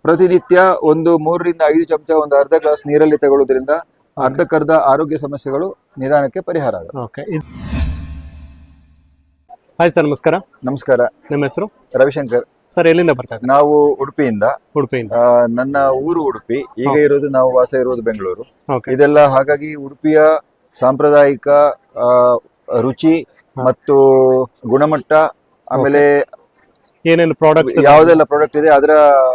ಪ್ರತಿನಿತ್ಯ ಒಂದು 3 ರಿಂದ 5 ಚಮಚ ಒಂದು ಅರ್ಧ ಗ್ಲಾಸ್ ನೀರಲ್ಲಿ ತಗೊಳ್ಳೋದ್ರಿಂದ ಅರ್ಧಕ್ಕರ್ಧ ಆರೋಗ್ಯ ಸಮಸ್ಯೆಗಳು ನಿಧಾನಕ್ಕೆ ಪರಿಹಾರ ಆಗುತ್ತೆ. ಓಕೆ. ಹಾಯ್ ಸರ್, ನಮಸ್ಕಾರ. ನಮಸ್ಕಾರ. ನಿಮ್ಮ ಹೆಸರು? ರವಿಶಂಕರ್ ಸರ್. ಎಲ್ಲಿಂದ ಬರ್ತಾ ಇದ್ದೀರಾ? ನಾವು ಉಡುಪಿಯಿಂದ. ನನ್ನ ಊರು ಉಡುಪಿ, ಈಗ ಇರೋದು ನಾವು ವಾಸ ಇರೋದು ಬೆಂಗಳೂರು. ಇದೆಲ್ಲ ಹಾಗಾಗಿ ಉಡುಪಿಯ ಸಾಂಪ್ರದಾಯಿಕ ರುಚಿ ಮತ್ತು ಗುಣಮಟ್ಟ, ಆಮೇಲೆ ಏನೇನು ಪ್ರಾಡಕ್ಟ್ಸ್, ಯಾವುದೆಲ್ಲ ಪ್ರಾಡಕ್ಟ್ ಇದೆ ಅದರ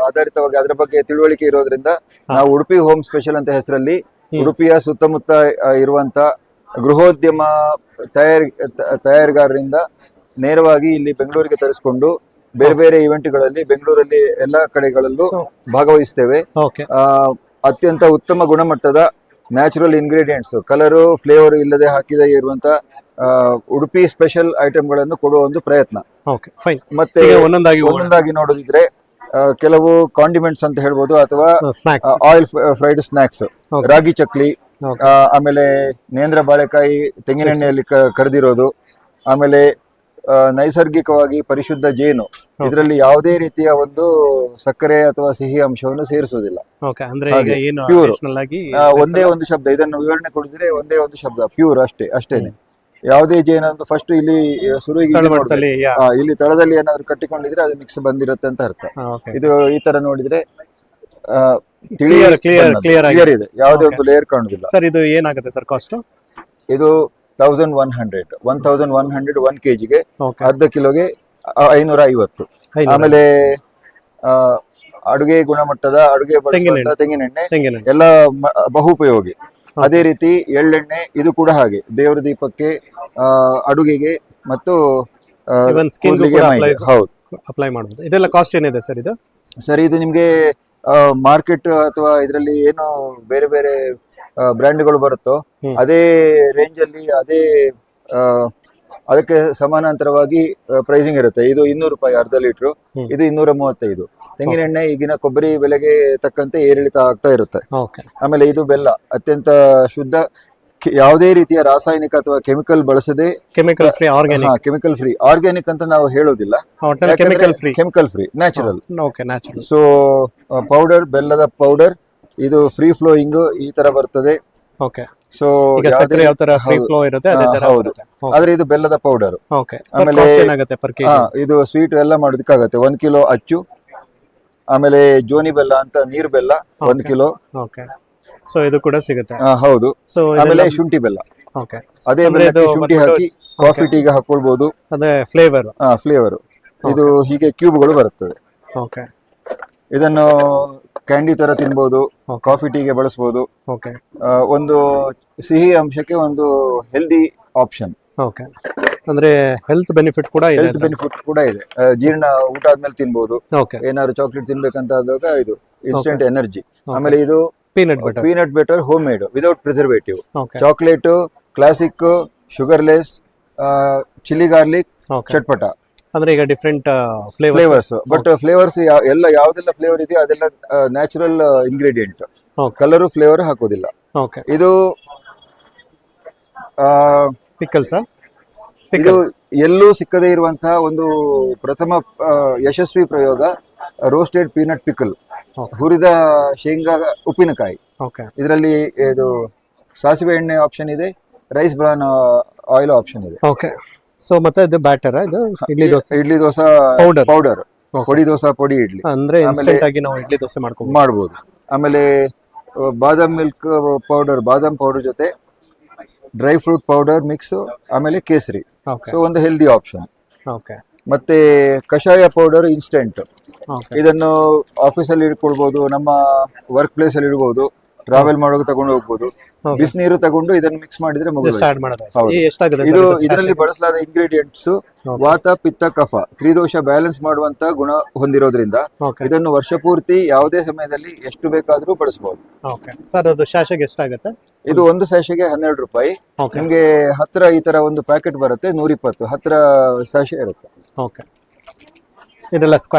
ಆಧಾರಿತವಾಗಿ ಅದರ ಬಗ್ಗೆ ತಿಳುವಳಿಕೆ ಇರೋದ್ರಿಂದ ನಾವು ಉಡುಪಿ ಹೋಮ್ ಸ್ಪೆಷಲ್ ಅಂತ ಹೆಸರಲ್ಲಿ ಉಡುಪಿಯ ಸುತ್ತಮುತ್ತ ಇರುವಂತ ಗೃಹೋದ್ಯಮ ತಯಾರಿಗಾರರಿಂದ ನೇರವಾಗಿ ಇಲ್ಲಿ ಬೆಂಗಳೂರಿಗೆ ತರಿಸಿಕೊಂಡು ಬೇರೆ ಬೇರೆ ಇವೆಂಟ್ಗಳಲ್ಲಿ ಬೆಂಗಳೂರಲ್ಲಿ ಎಲ್ಲಾ ಕಡೆಗಳಲ್ಲೂ ಭಾಗವಹಿಸ್ತೇವೆ. ಅತ್ಯಂತ ಉತ್ತಮ ಗುಣಮಟ್ಟದ ನ್ಯಾಚುರಲ್ ಇಂಗ್ರೀಡಿಯೆಂಟ್ಸ್, ಕಲರು ಫ್ಲೇವರ್ ಇಲ್ಲದೆ ಹಾಕಿದ ಇರುವಂತ ಉಡುಪಿ ಸ್ಪೆಷಲ್ ಐಟಮ್ಗಳನ್ನು ಕೊಡುವ ಒಂದು ಪ್ರಯತ್ನ. ಮತ್ತೆ ಒಂದೊಂದಾಗಿ ನೋಡೋದಿದ್ರೆ ಕೆಲವು ಕಾಂಡಿಮೆಂಟ್ಸ್ ಅಂತ ಹೇಳ್ಬೋದು, ಅಥವಾ ಆಯಿಲ್ ಫ್ರೈಡ್ ಸ್ನಾಕ್ಸ್, ರಾಗಿ ಚಕ್ಲಿ, ಆಮೇಲೆ ನೇಂದ್ರ ಬಾಳೆಕಾಯಿ ತೆಂಗಿನೆಣ್ಣೆಯಲ್ಲಿ ಕರೆದಿರೋದು, ಆಮೇಲೆ ನೈಸರ್ಗಿಕವಾಗಿ ಪರಿಶುದ್ಧ ಜೇನು, ಇದರಲ್ಲಿ ಯಾವುದೇ ರೀತಿಯ ಒಂದು ಸಕ್ಕರೆ ಅಥವಾ ಸಿಹಿ ಅಂಶವನ್ನು ಸೇರಿಸುವುದಿಲ್ಲ. ಪ್ಯೂರ್, ಒಂದೇ ಒಂದು ಶಬ್ದ, ಇದನ್ನು ವಿವರಣೆ ಕೊಡಿದ್ರೆ ಒಂದೇ ಒಂದು ಶಬ್ದ, ಪ್ಯೂರ್ ಅಷ್ಟೇನೆ. ಯಾವುದೇ ಜೇನು ಫಸ್ಟ್ ಇಲ್ಲಿ ಇಲ್ಲಿ ತಳದಲ್ಲಿ ಏನಾದ್ರು ಕಟ್ಟಿಕೊಂಡಿದ್ರೆ ಅದು ಮಿಕ್ಸ್ ಬಂದಿರುತ್ತೆ ಅಂತ ಅರ್ಥ. ಇದು ಈ ತರ ನೋಡಿದ್ರೆ ಕ್ಲಿಯರ್ ಇದೆ, ಯಾವುದೇ ಒಂದು ಲೇಯರ್ ಕಾಣುದಿಲ್ಲ. ಸರ್, ಇದು ಏನಾಗುತ್ತೆ ಸರ್ ಕಾಸ್ಟ್? ಇದು 1100 1 kgಗೆ, ಅರ್ಧ ಕಿಲೋಗೆ 550. ಆಮೇಲೆ ಅಡುಗೆ ಗುಣಮಟ್ಟದ ಅಡುಗೆ ಬಳಸುವಂತ ತೆಂಗಿನೆಣ್ಣೆ ಎಲ್ಲ ಬಹುಪಯೋಗಿ. ಅದೇ ರೀತಿ ಎಳ್ಳೆಣ್ಣೆ, ಇದು ಕೂಡ ಹಾಗೆ ದೇವರ ದೀಪಕ್ಕೆ, ಅಡುಗೆಗೆ ಮತ್ತು ಹೌದು ಅಪ್ಲೈ ಮಾಡಬಹುದು. ಇದೆಲ್ಲ ಕಾಸ್ಟ್ ಏನಿದೆ ಸರ್? ಇದು ಸರ್, ಇದು ನಿಮ್ಗೆ ಮಾರ್ಕೆಟ್ ಅಥವಾ ಇದರಲ್ಲಿ ಏನು ಬೇರೆ ಬೇರೆ ಬ್ರ್ಯಾಂಡ್ಗಳು ಬರುತ್ತೋ ಅದೇ ರೇಂಜ್ ಅಲ್ಲಿ ಅದಕ್ಕೆ ಸಮಾನಾಂತರವಾಗಿ ಪ್ರೈಸಿಂಗ್ ಇರುತ್ತೆ. ಇದು 200 ರೂಪಾಯಿ ಅರ್ಧ ಲೀಟ್ರು, ಇದು 235. ತೆಂಗಿನೆಣ್ಣೆ ಈಗಿನ ಕೊಬ್ಬರಿ ಬೆಲೆಗೆ ತಕ್ಕಂತೆ ಏರಿಳಿತ ಆಗ್ತಾ ಇರುತ್ತೆ. ಆಮೇಲೆ ಇದು ಬೆಲ್ಲ, ಅತ್ಯಂತ ಶುದ್ಧ, ಯಾವುದೇ ರೀತಿಯ ರಾಸಾಯನಿಕ ಅಥವಾ ಕೆಮಿಕಲ್ ಬಳಸದೆ, ಕೆಮಿಕಲ್ ಫ್ರೀ ಆರ್ಗ್ಯಾನಿಕ್ ಅಂತ ನಾವು ಹೇಳೋದಿಲ್ಲ, chemical free natural. So powder, ಬೆಲ್ಲದ ಪೌಡರ್, ಇದು ಫ್ರೀ ಫ್ಲೋಯಿಂಗ್ ಈ ತರ ಬರ್ತದೆ. ಸೊ ಹೌದು, ಆದ್ರೆ ಇದು ಬೆಲ್ಲದ ಪೌಡರ್. ಆಮೇಲೆ ಇದು ಸ್ವೀಟ್ ಎಲ್ಲ ಮಾಡೋದಕ್ಕಾಗತ್ತೆ. 1 ಕಿಲೋ ಅಚ್ಚು, ಆಮೇಲೆ ಜೋನಿ ಬೆಲ್ಲ ಅಂತ ನೀರು ಬೆಲ್ಲ 1 ಕಿಲೋ. ಸೊ ಇದು ಕೂಡ ಸಿಗುತ್ತೆ. ಹೌದು. ಆಮೇಲೆ ಶುಂಠಿ ಬೆಲ್ಲ, ಅದೇ ಶುಂಠಿ ಹಾಕಿ ಕಾಫಿ ಟೀಗೆ ಹಾಕೊಳ್ಬಹುದು. ಅದೇ ಫ್ಲೇವರ್. ಇದು ಹೀಗೆ ಕ್ಯೂಬ್ಗಳು ಬರುತ್ತದೆ. ಇದನ್ನು ಕ್ಯಾಂಡಿ ತರ ತಿನ್ಬಹುದು, ಕಾಫಿ ಟೀಗೆ ಬಳಸಬಹುದು. ಒಂದು ಸಿಹಿ ಅಂಶಕ್ಕೆ ಒಂದು ಹೆಲ್ದಿ ಆಪ್ಷನ್. ಅಂದ್ರೆ ಹೆಲ್ತ್ ಬೆನಿಫಿಟ್ ಕೂಡ ಇದೆ. ಜೀರ್ಣ ಊಟ ಆದ್ಮೇಲೆ ತಿನ್ಬಹುದು. ಏನಾದ್ರು ಚಾಕ್ಲೇಟ್ ತಿನ್ಬೇಕಂತ ಆದಾಗ ಇದು ಇನ್ಸ್ಟೆಂಟ್ ಎನರ್ಜಿ. ಆಮೇಲೆ ಇದು peanut butter home made without preservative. Chocolate, classic, sugarless, chilli garlic, chatpata. ಅಂದ್ರೆ ಈಗ ಡಿಫ್ರೆಂಟ್ ಫ್ಲೇವರ್ಸ್. ಬಟ್ ಫ್ಲೇವರ್ಸ್ ಎಲ್ಲ ಯಾವ್ದೆಲ್ಲ ಫ್ಲೇವರ್ ಇದೆಯೋ ಅದೆಲ್ಲ ನ್ಯಾಚುರಲ್ ಇಂಗ್ರೀಡಿಯೆಂಟ್, ಕಲರು ಫ್ಲೇವರ್ ಹಾಕೋದಿಲ್ಲ. ಇದು ಇದು ಎಲ್ಲೂ ಸಿಕ್ಕದೇ ಇರುವಂತಹ ಒಂದು ಪ್ರಥಮ ಯಶಸ್ವಿ ಪ್ರಯೋಗ, ರೋಸ್ಟೆಡ್ ಪೀನಟ್ ಪಿಕಲ್, ಹುರಿದ ಶೇಂಗಾ ಉಪ್ಪಿನಕಾಯಿ. ಇದರಲ್ಲಿ ಇದು ಸಾಸಿವೆ ಎಣ್ಣೆ ಆಪ್ಷನ್ ಇದೆ, ರೈಸ್ ಬ್ರಾನ್ ಆಯಿಲ್ ಆಪ್ಷನ್ ಇದೆ. ಸೊ ಮತ್ತೆ ಇದು ಬ್ಯಾಟರ್, ಇದು ಇಡ್ಲಿ ದೋಸೆ ಪೌಡರ್, ಪೊಡಿ ದೋಸೆ ಪೊಡಿ ಇಡ್ಲಿ, ಅಂದ್ರೆ ಇನ್ಸ್ಟೆಂಟ್ ಆಗಿ ನಾವು ಇಡ್ಲಿ ದೋಸೆ ಮಾಡಬಹುದು. ಆಮೇಲೆ ಬಾದಾಮ್ ಮಿಲ್ಕ್ ಪೌಡರ್, ಬಾದಾಮ್ ಪೌಡರ್ ಜೊತೆ ಡ್ರೈ ಫ್ರೂಟ್ ಪೌಡರ್ ಮಿಕ್ಸ್, ಆಮೇಲೆ ಕೇಸರಿ. ಸೊ ಒಂದು ಹೆಲ್ದಿ ಆಪ್ಷನ್. ಮತ್ತೆ ಕಷಾಯ ಪೌಡರ್ ಇನ್ಸ್ಟೆಂಟ್, ಇದನ್ನು ಆಫೀಸಲ್ಲಿ ಇಟ್ಕೊಳ್ಬಹುದು, ನಮ್ಮ ವರ್ಕ್ ಪ್ಲೇಸ್ ಅಲ್ಲಿ ಇಡಬಹುದು, ಟ್ರಾವೆಲ್ ಮಾಡೋಕೆ ತಗೊಂಡು ಹೋಗ್ಬೋದು. ಬಿಸಿನೀರು ತಗೊಂಡು ಇದನ್ನು ಮಿಕ್ಸ್ ಮಾಡಿದ್ರೆ ಇದು ಇದರಲ್ಲಿ ಬಳಸಲಾದ ಇಂಗ್ರೀಡಿಯೆಂಟ್ಸ್ ವಾತ, ಪಿತ್ತ, ಕಫ, ತ್ರಿದೋಷ ಬ್ಯಾಲೆನ್ಸ್ ಮಾಡುವಂತ ಗುಣ ಹೊಂದಿರೋದ್ರಿಂದ ಇದನ್ನು ವರ್ಷ ಪೂರ್ತಿ ಯಾವುದೇ ಸಮಯದಲ್ಲಿ ಎಷ್ಟು ಬೇಕಾದ್ರೂ ಬಳಸಬಹುದು. ಸರ್, ಅದು ಶಾಷೆಗೆ ಎಷ್ಟಾಗುತ್ತೆ? ಇದು ಒಂದು ಸ್ಯಾಷೆಗೆ 12 ರೂಪಾಯಿ. ನಿಮ್ಗೆ ಹತ್ರ ಈ ತರ ಒಂದು ಪ್ಯಾಕೆಟ್ ಬರುತ್ತೆ, 120 ಹತ್ರ ಸ್ಯಾಷೆ ಇರುತ್ತೆ.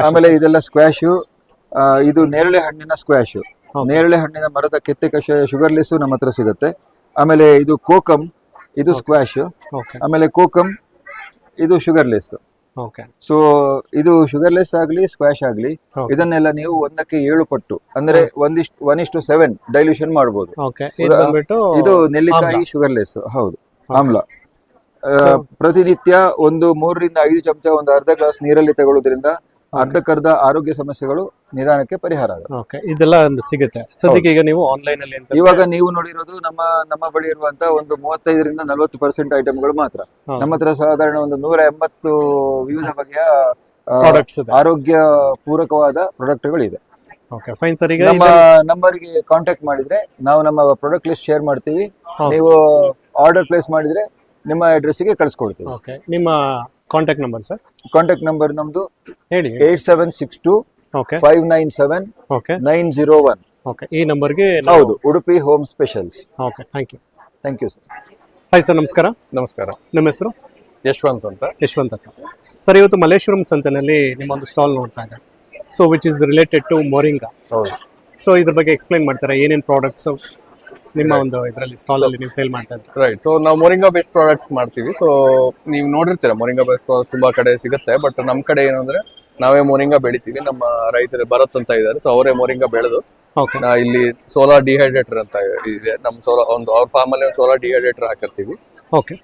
ಆಮೇಲೆ ಇದೆಲ್ಲ ಸ್ಕ್ವಾಶ್, ಇದು ನೇರಳೆ ಹಣ್ಣಿನ ಸ್ಕ್ವಾಶ್, ನೇರಳೆ ಹಣ್ಣಿನ ಮರದ ಕೆತ್ತೆ ಕಷಾಯ ಶುಗರ್ಲೆಸ್ ನಮ್ಮ ಹತ್ರ ಸಿಗುತ್ತೆ. ಆಮೇಲೆ ಇದು ಕೋಕಮ್, ಇದು ಸ್ಕ್ವಾಶ್. ಆಮೇಲೆ ಕೋಕಮ್, ಇದು ಶುಗರ್ಲೆಸ್. ಓಕೆ ಸೊ ಇದು ಶುಗರ್ಲೆಸ್ ಆಗ್ಲಿ ಸ್ಕ್ವಾಶ್ ಆಗ್ಲಿ Okay. ಇದನ್ನೆಲ್ಲ ನೀವು 1ಕ್ಕೆ 7 ಪಟ್ಟು ಅಂದ್ರೆ 1:7 ಡೈಲ್ಯೂಷನ್ ಮಾಡಬಹುದು. ಓಕೆ ಇದು ಬಂದ್ಬಿಟ್ಟು ಇದು ನೆಲ್ಲಿಕಾಯಿ ಶುಗರ್ಲೆಸ್, ಹೌದು, ಆಮ್ಲ. ಪ್ರತಿನಿತ್ಯ ಒಂದು 3 ರಿಂದ 5 ಚಮಚ ಒಂದು ಅರ್ಧ ಗ್ಲಾಸ್ ನೀರಲ್ಲಿ ತಗೊಳ್ಳೋದ್ರಿಂದ ಅರ್ಧಕ್ಕರ್ಧ ಆರೋಗ್ಯ ಸಮಸ್ಯೆಗಳು ನಿಧಾನಕ್ಕೆ ಪರಿಹಾರ ಆಗುತ್ತೆ. ಓಕೆ ಇದೆಲ್ಲ ಒಂದು ಸಿಗುತ್ತೆ ಸದ್ಯಕ್ಕೆ. ಈಗ ನೀವು ಆನ್ಲೈನ್ ಅಲ್ಲಿ ಅಂತ ಇವಾಗ ನೀವು ನೋಡಿರೋದು ನಮ್ಮ ಬಳಿ ಇರುವಂತ ಒಂದು 35 ರಿಂದ 40% ಐಟಮ್ಗಳು ಮಾತ್ರ. ನಮ್ಮ ಹತ್ರ ಸಾಧಾರಣ ಒಂದು 180 ವಿವಿಧ ಬಗೆಯ ಪ್ರಾಡಕ್ಟ್ಸ್ ಇದೆ. ಆರೋಗ್ಯ ಪೂರಕವಾದ ಪ್ರಾಡಕ್ಟ್ಗಳಿದೆ. Okay fine sir. ಈಗ ನಮ್ಮ ನಂಬರ್ಗೆ ಕಾಂಟ್ಯಾಕ್ಟ್ ಮಾಡಿದ್ರೆ ನಾವು ನಮ್ಮ ಪ್ರಾಡಕ್ಟ್ ಲಿಸ್ಟ್ ಶೇರ್ ಮಾಡ್ತೀವಿ. ನೀವು ಆರ್ಡರ್ ಪ್ಲೇಸ್ ಮಾಡಿದ್ರೆ ನಿಮ್ಮ ಅಡ್ರೆಸ್ಗೆ ಕಳಿಸ್ಕೊಡ್ತೀವಿ. ಓಕೆ ನಿಮ್ಮ contact number sir? Contact number ನಮ್ದು ಹೇಳಿ. 8762 ಓಕೆ 597 ಓಕೆ 901. ಓಕೆ ಈ ನಂಬರ್ಗೆ ಹೌದು, Udupi home specials. Okay thank you sir. Hi sir, ನಮಸ್ಕಾರ. ನಮಸ್ಕಾರ. ನಿಮ್ಮ ಹೆಸರು? ಯಶವಂತ್ ಅಂತ. ಯಶವಂತ್ ಅಂತ ಸರ್. ಇವತ್ತು ಮಲ್ಲೇಶ್ವರಂ ಸಂತೆನಲ್ಲಿ ನಿಮ್ಮೊಂದು ಸ್ಟಾಲ್ ನೋಡ್ತಾ ಇದೆ. So which is related to moringa. ಹೌದು. ಸೊ ಇದ್ರ ಬಗ್ಗೆ ಎಕ್ಸ್ಪ್ಲೈನ್ ಮಾಡ್ತಾರೆ, ಏನೇನು ಪ್ರಾಡಕ್ಟ್ಸ್ ನಿಮ್ಮ ಒಂದು ಇದರಲ್ಲಿ ಸ್ಟಾಲ್ ಅಲ್ಲಿ ನೀವು ಸೇಲ್ ಮಾಡ್ತಾ ಇದ್ದೀರಾ? ರೈಟ್. ಸೊ ನಾವು ಮೊರಿಂಗಾ ಬೇಸ್ಡ್ ಪ್ರಾಡಕ್ಟ್ಸ್ ಮಾಡ್ತೀವಿ. ಸೊ ನೀವು ನೋಡಿರ್ತೀರ ಮೊರಿಂಗಾ ಬೇಸ್ಡ್ ಪ್ರಾಡಕ್ಟ್ ತುಂಬಾ ಕಡೆ ಸಿಗುತ್ತೆ. ಬಟ್ ನಮ್ಮ ಕಡೆ ಏನು ಅಂದ್ರೆ ನಾವೇ ಮೊರಿಂಗಾ ಬೆಳಿತೀವಿ. ನಮ್ಮ ರೈತರು ಭರತ್ ಅಂತ ಇದ್ದಾರೆ, ಸೊ ಅವರೇ ಮೊರಿಂಗಾ ಬೆಳೆದು ಓಕೆ ಇಲ್ಲಿ ಸೋಲಾರ್ ಡಿಹೈಡ್ರೇಟರ್ ಅಂತ ಇದೆ. ನಮ್ಮ ಅವ್ರ ಫಾರ್ಮ್ ಅಲ್ಲಿ ಒಂದು ಸೋಲಾರ್ ಡಿಹೈಡ್ರೇಟರ್ ಹಾಕಿರ್ತೀವಿ. ಓಕೆ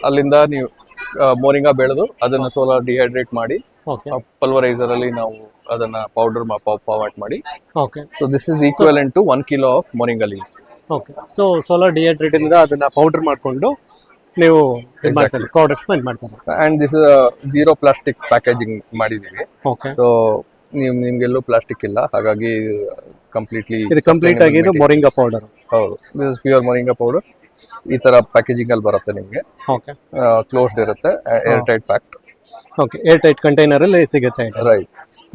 ಅಲ್ಲಿಂದ ನೀವು ಮೊರಿಂಗಾ ಬೆಳೆದು ಅದನ್ನ ಸೋಲಾರ್ ಡಿಹೈಡ್ರೇಟ್ ಮಾಡಿ ಓಕೆ ಪಲ್ವರೈಸರ್ ಅಲ್ಲಿ ನಾವು ಅದನ್ನ ಪೌಡರ್ ಫಾರ್ಮ್ಯಾಟ್ ಮಾಡಿ. Okay so this is equivalent to 1 kilo of moringa leaves. Okay so solar dehydrate ಇಂದ ಅದನ್ನ ಪೌಡರ್ ಮಾಡ್ಕೊಂಡು ನೀವು ಮಾಡ್ತಾರೆ ಪ್ರಾಡಕ್ಟ್ಸ್ ನ ಮಾಡ್ತಾರೆ. And this zero plastic packaging ಮಾಡಿದೀವಿ. ಓಕೆ ಸೊ ನಿಮ್ಗೆಲ್ಲೂ ಪ್ಲಾಸ್ಟಿಕ್ ಇಲ್ಲ, ಹಾಗಾಗಿ ಕಂಪ್ಲೀಟ್ಲಿ ಇದು ಕಂಪ್ಲೀಟ್ ಆಗಿ ಇದು ಮೊರಿಂಗಾ ಪೌಡರ್. ಹೌದು, this is pure moringa powder. ಈ ತರ ಪ್ಯಾಕೇಜಿಂಗ್ ಅಲ್ಲಿ ಬರುತ್ತೆ ನಿಮ್ಗೆ. ಓಕೆ ಕ್ಲೋಸ್ಡ್ ಇರುತ್ತೆ, air tight packed. Okay air tight container ಅಲ್ಲಿ ಸಿಗುತ್ತೆ ಇದು. ರೈಟ್.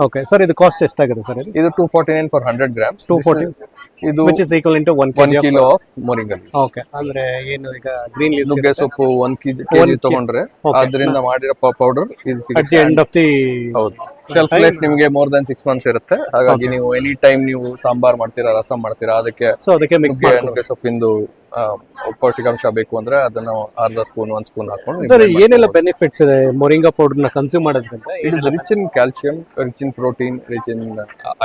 ಓಕೆ ಸರ್, ಇದು ಕಾಸ್ಟ್ ಎಷ್ಟಾಗುತ್ತೆ ಸರ್? ಇದು 249 ಫಾರ್ 100 grams. 240 ಇದು which is equal to 1 1 kilo of moringa leaves. Okay ಅಂದ್ರೆ ಏನು ಈಗ ಗ್ರೀನ್ ಲೀವ್ಸ್ ನುಗ್ಗೆ ಸೊಪ್ಪು 1 ಕೆಜಿ ತಗೊಂಡ್ರೆ ಅದರಿಂದ ಮಾಡಿರೋ ಪೌಡರ್ ಇದು ಅಟ್ ದಿ ಸಿಗುತ್ತೆ. ಎಂಡ್ ಆಫ್ ದಿ ಹೌದು, ಶೆಲ್ಫ್ ಲೈಫ್ ನಿಮಗೆ ಮೋರ್ ದನ್ 6 months ಇರುತ್ತೆ. ಹಾಗಾಗಿ ನೀವು ಎನಿ ಟೈಮ್ ನೀವು ಸಾಂಬಾರ್ ಮಾಡ್ತೀರಾ, ರಸಂ ಮಾಡ್ತೀರಾ, ಅದಕ್ಕೆ ಸೊ ಅದಕ್ಕೆ ಮಿಕ್ಸ್ ನುಗ್ಗೆ ಸೊಪ್ಪಿಂದು ಪೌಷ್ಟಿಕಾಂಶ ಬೇಕು ಅಂದ್ರೆ ಅದನ್ನ ಅರ್ಧ ಸ್ಪೂನ್ 1 ಸ್ಪೂನ್ ಹಾಕೊಂಡು. ಸರ್ ಏನೆಲ್ಲ ಬೆನಿಫಿಟ್ಸ್ ಇದೆ ಮೊರಿಂಗಾ ಪೌಡರ್ ನ ಕನ್ಸ್ಯೂಮ್ ಮಾಡೋದ್ರಿಂದ? It is rich in calcium, rich in protein, rich in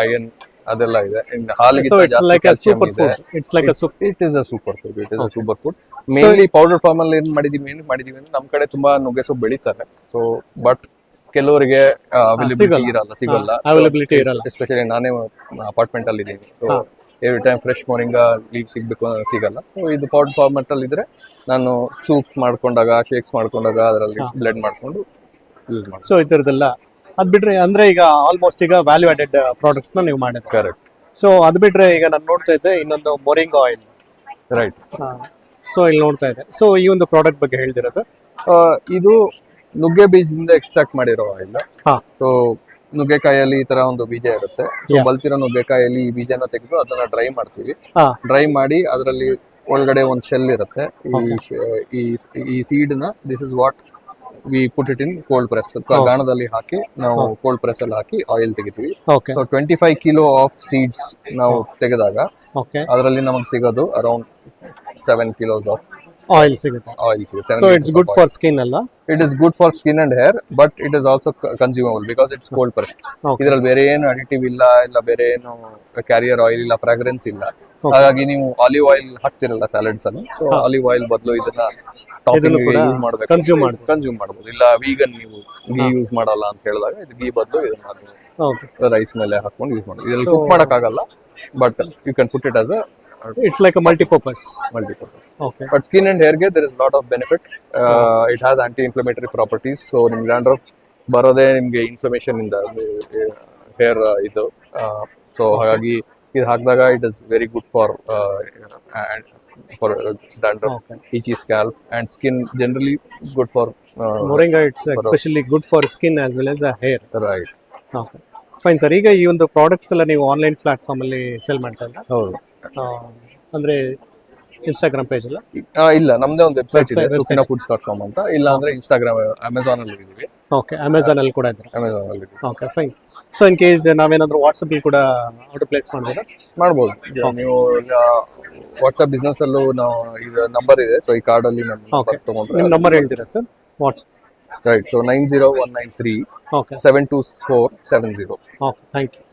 iron, ಅದೆಲ್ಲ ಇದೆ. ಹಾಲಿಗೆ so it's like a super food. It's like a it is a super food. It is a super food. Mainly powder form ಅಲ್ಲಿ ಏನ್ ಮಾಡಿದೀವಿ ಅಂದ್ರೆ ನಮ್ ಕಡೆ ತುಂಬಾ ನುಗ್ಗೆ ಸೊಪ್ಪು ಬೆಳಿತಾರೆ. ಸೊ ಬಟ್ ಕೆಲವರಿಗೆ ಅವೈಲಬಿಲಿಟಿ ಇರಲ್ಲ. ಎಸ್ಪೆಷಲಿ ನಾನೇ ಅಪಾರ್ಟ್ಮೆಂಟ್ ಅಲ್ಲಿ ಇದ್ದೀನಿ. So every time fresh moringa leave ಸಿಗ್ಬೇಕು ಅಂದ್ರೆ ಸಿಗಲ್ಲ. ಸೊ ಇದು ಪೌಡರ್ ಫಾರ್ಮೆಟ್ ಅಲ್ಲಿ ಇದ್ರೆ ನಾನು ಸೂಪ್ಸ್ ಮಾಡ್ಕೊಂಡಾಗ, ಶೇಕ್ಸ್ ಮಾಡ್ಕೊಂಡಾಗ ಅದರಲ್ಲಿ ಬ್ಲೆಂಡ್ ಮಾಡ್ಕೊಂಡು ಯೂಸ್ ಮಾಡಿ. ಸೊ ಇದರದೆಲ್ಲ ಅದ್ ಬಿಟ್ರೆ ಅಂದ್ರೆ ಈಗ ಆಲ್ಮೋಸ್ಟ್ ಈಗ ವ್ಯಾಲ್ಯೂ ಆಡೆಡ್ ಪ್ರಾಡಕ್ಟ್ಸ್ ನ ನೀವು ಮಾಡಿದ್ರೆ. ಕರೆಕ್ಟ್. ಸೊ ಅದ್ ಬಿಟ್ರೆ ಈಗ ನಾನು ನೋಡ್ತಾ ಇದ್ದೆ ಇನ್ನೊಂದು ಮೊರಿಂಗಾ ಆಯಿಲ್. ರೈಟ್. ಸೊ ಇಲ್ಲಿ ನೋಡ್ತಾ ಇದ್ದೆ. ಸೊ ಈ ಒಂದು ಪ್ರಾಡಕ್ಟ್ ಬಗ್ಗೆ ಹೇಳ್ತೀರಾ ಸರ್? ಇದು ನುಗ್ಗೆ ಬೀಜದಿಂದ ಎಕ್ಸ್ಟ್ರಾಕ್ಟ್ ಮಾಡಿರೋ ಆಯಿಲ್. ಸೊ ನುಗ್ಗೆಕಾಯಲ್ಲಿ ಈ ತರ ಒಂದು ಬೀಜ ಇರುತ್ತೆ. ಬಲ್ತಿರೋ ನುಗ್ಗೆಕಾಯಲ್ಲಿ ಈ ಬೀಜನ ತೆಗೆದು ಅದನ್ನ ಡ್ರೈ ಮಾಡ್ತೀವಿ. ಡ್ರೈ ಮಾಡಿ ಅದರಲ್ಲಿ ಒಳಗಡೆ ಒಂದು ಶೆಲ್ ಇರುತ್ತೆ. ಈ ಸೀಡ್ ನ this is what we put it in cold press. ಗಾಣದಲ್ಲಿ ಹಾಕಿ ನಾವು ಕೋಲ್ಡ್ ಪ್ರೆಸ್ ಅಲ್ಲಿ ಹಾಕಿ ಆಯಿಲ್ ತೆಗಿತೀವಿ. ಸೊ 25 ಕಿಲೋ ಆಫ್ ಸೀಡ್ಸ್ ನಾವು ತೆಗೆದಾಗ ಅದರಲ್ಲಿ ನಮಗೆ ಸಿಗೋದು ಅರೌಂಡ್ 7 kilos ಆಫ್ ಆಯಿಲ್ ಸಿಗುತ್ತೆ. So it's good for skin ಅಲ್ಲ? It is good for skin and hair, but it is also consumable because it's cold pressed. ಇದರಲ್ಲಿ ಬೇರೆ ಏನು ಅಡಿಟಿವ್ ಇಲ್ಲ, ಬೇರೆ ಏನು ಕ್ಯಾರಿಯರ್ ಆಯಿಲ್ ಇಲ್ಲ, ಫ್ರಾಗ್ರೆನ್ಸ್ ಇಲ್ಲ. ಹಾಗಾಗಿ ನೀವು ಆಲಿವ್ ಆಯಿಲ್ ಹಾಕ್ತಿರಲ್ಲ ಸ್ಯಾಲಡ್ಸ್ ಅಲ್ಲಿ, ಸೊ ಆಲಿವ್ ಆಯಿಲ್ ಬದಲು ಇದನ್ನ ಯೂಸ್ ಮಾಡಬೇಕು, ಕನ್ಸ್ಯೂಮ್ ಮಾಡಬಹುದು. ಇಲ್ಲ ವೀಗನ್ ನೀವು ಗೀ ಯೂಸ್ ಮಾಡಲ್ಲ ಅಂತ ಹೇಳಿದಾಗ ಇದು ಗೀ ಬದಲು ಇದನ್ನ ರೈಸ್ ಮೇಲೆ ಹಾಕೊಂಡು ಯೂಸ್ ಮಾಡಬಹುದು. ಇದರಲ್ಲಿ ಕುಕ್ ಮಾಡಕ್ ಆಗಲ್ಲ, but you can put it as a it's like a multi-purpose. Okay, but skin and hair ge there is a lot of benefit. It has anti-inflammatory properties, so nimge dandruff barode nimge inflammation in the hair idu. So hagagi idu hakdaga it is very good for dandruff, itchy scalp and skin. Generally good for moringa. It's especially good for skin as well as the hair. Right. Okay, fine sir. ಈಗ ಈ ಒಂದು products ಎಲ್ಲ ನೀವು online platform ಅಲ್ಲಿ sale ಮಾಡ್ತಾ ಇದ್ದೀರಾ? ಹೌದು. ಅಂದ್ರೆ ಇನ್ಸ್ಟಾಗ್ರಾಮ್ ಪೇಜ್ ಅಲ್ಲ? ಇಲ್ಲ, ನಮ್ದೇ ಒಂದು ವೆಬ್ಸೈಟ್ ಇದೆ, sukinafoods.com ಅಂತ. ಇಲ್ಲ ಅಂದ್ರೆ ಇನ್ಸ್ಟಾಗ್ರಾಮ್, ಅಮೆಜಾನ್ ಅಲ್ಲಿ ಇದೀವಿ. ಓಕೆ, ಅಮೆಜಾನ್ ಅಲ್ಲಿ ಕೂಡ ಇದ್ದೀರಾ? ಅಮೆಜಾನ್ ಅಲ್ಲಿ. Okay fine. So in case ನಾವೇನಾದ್ರೂ ವಾಟ್ಸಪ್ ಅಲ್ಲಿ ಕೂಡ ಆರ್ಡರ್ ಪ್ಲೇಸ್ ಮಾಡ್ಬೋದು. ನೀವು ವಾಟ್ಸಪ್ ಬಿಸ್ನೆಸ್ ಅಲ್ಲೂ ನಾವು ಇದು ನಂಬರ್ ಇದೆ, ಸೊ ಈ ಕಾರ್ಡ್ ಅಲ್ಲಿ ನಮ್ಮ ನಿಮ್ಮ ನಂಬರ್ ಹೇಳ್ತೀರಾ sir? WhatsApp right. So 90193 okay 72470. Okay thank you.